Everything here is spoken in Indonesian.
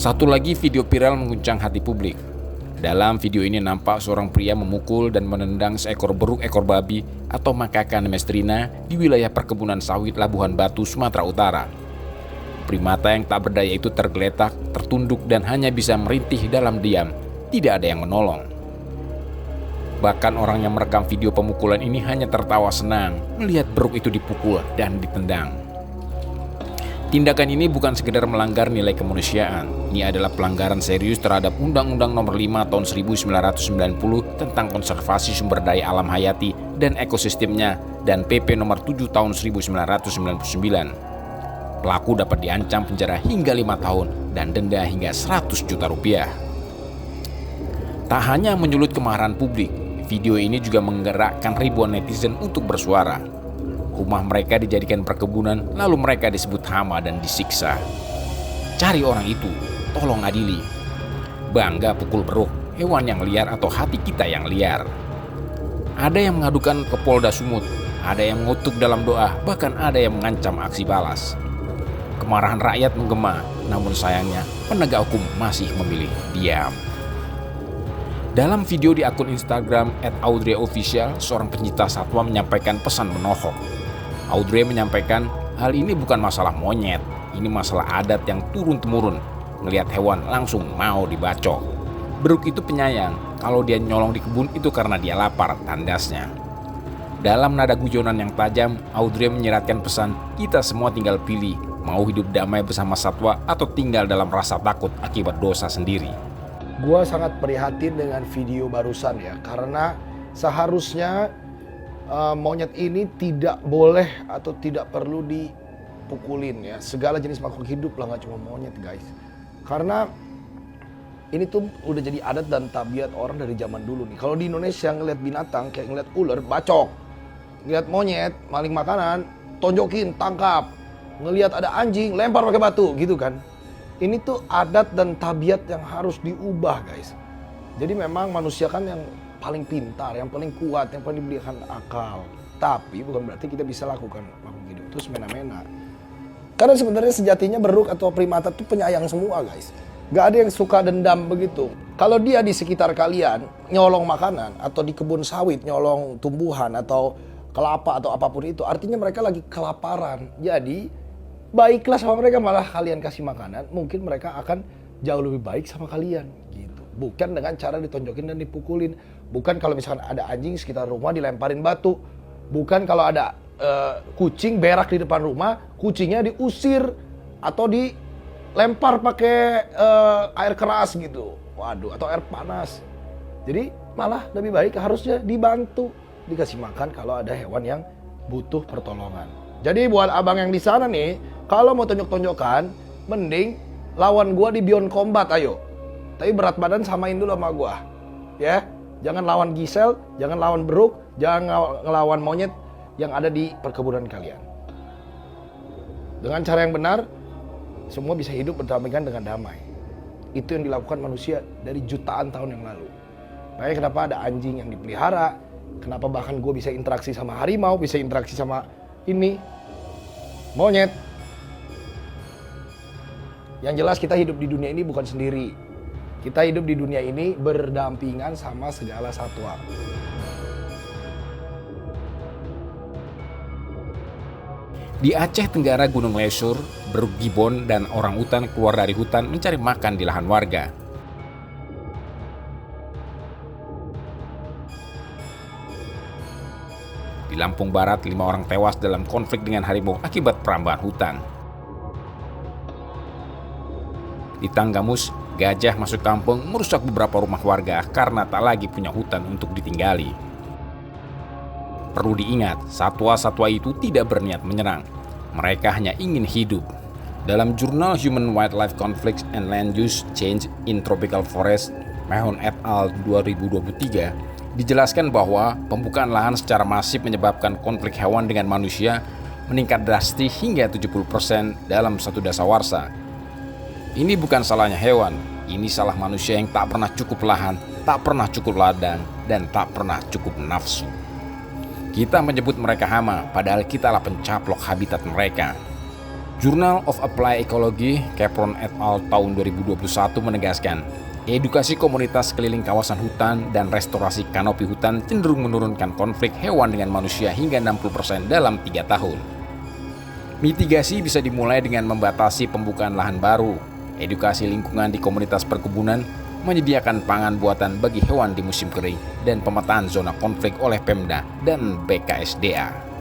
Satu lagi video viral mengguncang hati publik. Dalam video ini nampak seorang pria memukul dan menendang seekor beruk ekor babi atau Macaca nemestrina di wilayah perkebunan sawit Labuhan Batu, Sumatera Utara. Primata yang tak berdaya itu tergeletak, tertunduk dan hanya bisa merintih dalam diam. Tidak ada yang menolong. Bahkan orang yang merekam video pemukulan ini hanya tertawa senang melihat beruk itu dipukul dan ditendang. Tindakan ini bukan sekedar melanggar nilai kemanusiaan. Ini adalah pelanggaran serius terhadap Undang-Undang Nomor 5 Tahun 1990 tentang konservasi sumber daya alam hayati dan ekosistemnya dan PP Nomor 7 Tahun 1999. Pelaku dapat diancam penjara hingga 5 tahun dan denda hingga 100 juta rupiah. Tak hanya menyulut kemarahan publik, video ini juga menggerakkan ribuan netizen untuk bersuara. Rumah mereka dijadikan perkebunan, lalu mereka disebut hama dan disiksa. Cari orang itu, tolong adili. Bangga pukul beruk, hewan yang liar atau hati kita yang liar. Ada yang mengadukan ke Polda Sumut, ada yang mengutuk dalam doa, bahkan ada yang mengancam aksi balas. Kemarahan rakyat menggema, namun sayangnya penegak hukum masih memilih diam. Dalam video di akun Instagram @audreyofficial, seorang pencinta satwa menyampaikan pesan menohok. Audrey menyampaikan, hal ini bukan masalah monyet, ini masalah adat yang turun-temurun. Ngelihat hewan langsung mau dibacok. Beruk itu penyayang, kalau dia nyolong di kebun itu karena dia lapar, tandasnya. Dalam nada guyonan yang tajam, Audrey menyiratkan pesan, kita semua tinggal pilih, mau hidup damai bersama satwa atau tinggal dalam rasa takut akibat dosa sendiri. Gua sangat prihatin dengan video barusan ya, karena seharusnya monyet ini tidak boleh atau tidak perlu dipukulin ya. Segala jenis makhluk hidup lah, nggak cuma monyet guys. Karena ini tuh udah jadi adat dan tabiat orang dari zaman dulu nih. Kalau di Indonesia ngeliat binatang kayak ngeliat ular, bacok. Ngeliat monyet, maling makanan, tonjokin, tangkap. Ngeliat ada anjing, lempar pakai batu gitu kan. Ini tuh adat dan tabiat yang harus diubah guys. Jadi memang manusia kan yang paling pintar, yang paling kuat, yang paling diberikan akal. Tapi bukan berarti kita bisa lakukan makhluk hidup itu semena-mena. Karena sebenarnya sejatinya beruk atau primata itu penyayang semua guys. Gak ada yang suka dendam begitu. Kalau dia di sekitar kalian nyolong makanan atau di kebun sawit nyolong tumbuhan atau kelapa atau apapun itu, artinya mereka lagi kelaparan. Jadi baiklah sama mereka, malah kalian kasih makanan, mungkin mereka akan jauh lebih baik sama kalian gitu. Bukan dengan cara ditonjokin dan dipukulin. Bukan kalau misalkan ada anjing sekitar rumah dilemparin batu. Bukan kalau ada kucing berak di depan rumah, kucingnya diusir atau dilempar pakai air keras gitu. Waduh, atau air panas. Jadi malah lebih baik harusnya dibantu, dikasih makan kalau ada hewan yang butuh pertolongan. Jadi buat abang yang di sana nih, kalau mau tonjok-tonjokan, mending lawan gua di Beyond Combat, ayo. Tapi berat badan samain dulu sama gua. Ya, jangan lawan Gisel, jangan lawan beruk, jangan ngelawan monyet yang ada di perkebunan kalian. Dengan cara yang benar, semua bisa hidup berdampingan dengan damai. Itu yang dilakukan manusia dari jutaan tahun yang lalu. Makanya kenapa ada anjing yang dipelihara, kenapa bahkan gue bisa interaksi sama harimau, bisa interaksi sama ini monyet. Yang jelas kita hidup di dunia ini bukan sendiri. Kita hidup di dunia ini berdampingan sama segala satwa. Di Aceh Tenggara Gunung Lesur, beruk gibbon dan orangutan keluar dari hutan mencari makan di lahan warga. Di Lampung Barat, 5 orang tewas dalam konflik dengan harimau akibat perambahan hutan. Di Tanggamus, gajah masuk kampung merusak beberapa rumah warga karena tak lagi punya hutan untuk ditinggali. Perlu diingat, satwa-satwa itu tidak berniat menyerang. Mereka hanya ingin hidup. Dalam jurnal Human Wildlife Conflicts and Land Use Change in Tropical Forest, Mahon et al. 2023, dijelaskan bahwa pembukaan lahan secara masif menyebabkan konflik hewan dengan manusia meningkat drastis hingga 70% dalam satu dasawarsa. Ini bukan salahnya hewan, ini salah manusia yang tak pernah cukup lahan, tak pernah cukup ladang, dan tak pernah cukup nafsu. Kita menyebut mereka hama, padahal kitalah pencaplok habitat mereka. Journal of Applied Ecology, Capron et al. Tahun 2021 menegaskan, edukasi komunitas keliling kawasan hutan dan restorasi kanopi hutan cenderung menurunkan konflik hewan dengan manusia hingga 60% dalam 3 tahun. Mitigasi bisa dimulai dengan membatasi pembukaan lahan baru, edukasi lingkungan di komunitas perkebunan, menyediakan pangan buatan bagi hewan di musim kering, dan pemetaan zona konflik oleh Pemda dan BKSDA.